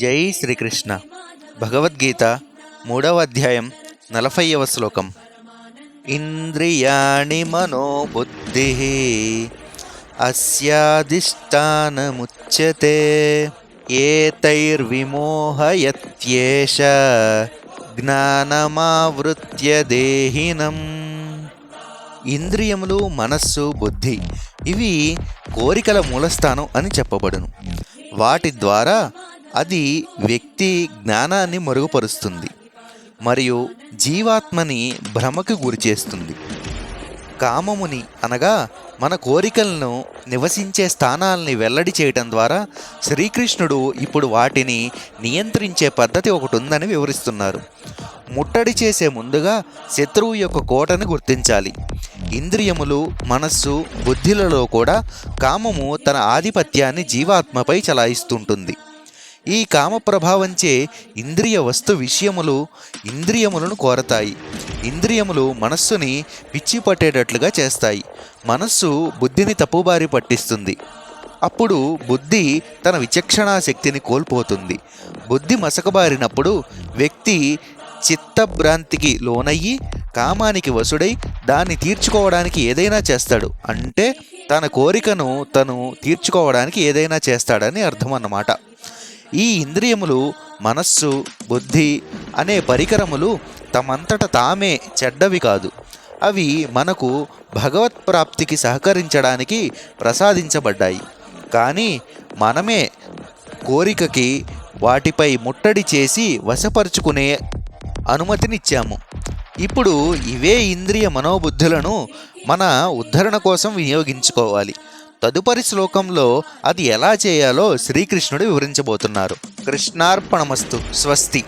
జై శ్రీకృష్ణ. భగవద్గీత 3వ అధ్యాయం 40వ శ్లోకం. ఇంద్రియాణి మనోబుద్ధి అస్యాధిష్టానముచ్యతే ఏతైర్విమోహయత్యేష జ్ఞానమావృత్య దేహినం. ఇంద్రియములు, మనస్సు, బుద్ధి ఇవి కోరికల మూలస్థానం అని చెప్పబడును. వాటి ద్వారా అది వ్యక్తి జ్ఞానాన్ని మరుగుపరుస్తుంది మరియు జీవాత్మని భ్రమకు గురిచేస్తుంది. కామముని అనగా మన కోరికలను నివసించే స్థానాల్ని వెల్లడి చేయటం ద్వారా శ్రీకృష్ణుడు ఇప్పుడు వాటిని నియంత్రించే పద్ధతి ఒకటి ఉందని వివరిస్తున్నారు. ముట్టడి చేసే ముందుగా శత్రువు యొక్క కోటను గుర్తించాలి. ఇంద్రియములు, మనస్సు, బుద్ధిలలో కూడా కామము తన ఆధిపత్యాన్ని జీవాత్మపై చలాయిస్తుంటుంది. ఈ కామ ప్రభావంచే ఇంద్రియ వస్తు విషయములు ఇంద్రియములను కోరతాయి. ఇంద్రియములు మనస్సుని పిచ్చి పట్టేటట్లుగా చేస్తాయి. మనస్సు బుద్ధిని తప్పుబారి పట్టిస్తుంది. అప్పుడు బుద్ధి తన విచక్షణా శక్తిని కోల్పోతుంది. బుద్ధి మసకబారినప్పుడు వ్యక్తి చిత్తభ్రాంతికి లోనయ్యి కామానికి వశుడై దాన్ని తీర్చుకోవడానికి ఏదైనా చేస్తాడు. అంటే తన కోరికను తను తీర్చుకోవడానికి ఏదైనా చేస్తాడని అర్థం అన్నమాట. ఈ ఇంద్రియములు, మనస్సు, బుద్ధి అనే పరికరములు తమంతట తామే చెడ్డవి కాదు. అవి మనకు భగవత్ప్రాప్తికి సహకరించడానికి ప్రసాదించబడ్డాయి. కానీ మనమే కోరికకి వాటిపై ముట్టడి చేసి వశపరుచుకునే అనుమతినిచ్చాము. ఇప్పుడు ఇవే ఇంద్రియ మనోబుద్ధులను మన ఉద్ధరణ కోసం వినియోగించుకోవాలి. తదుపరి శ్లోకంలో అది ఎలా చేయాలో శ్రీకృష్ణుడు వివరించబోతున్నారు. కృష్ణార్పణమస్తు. స్వస్తి.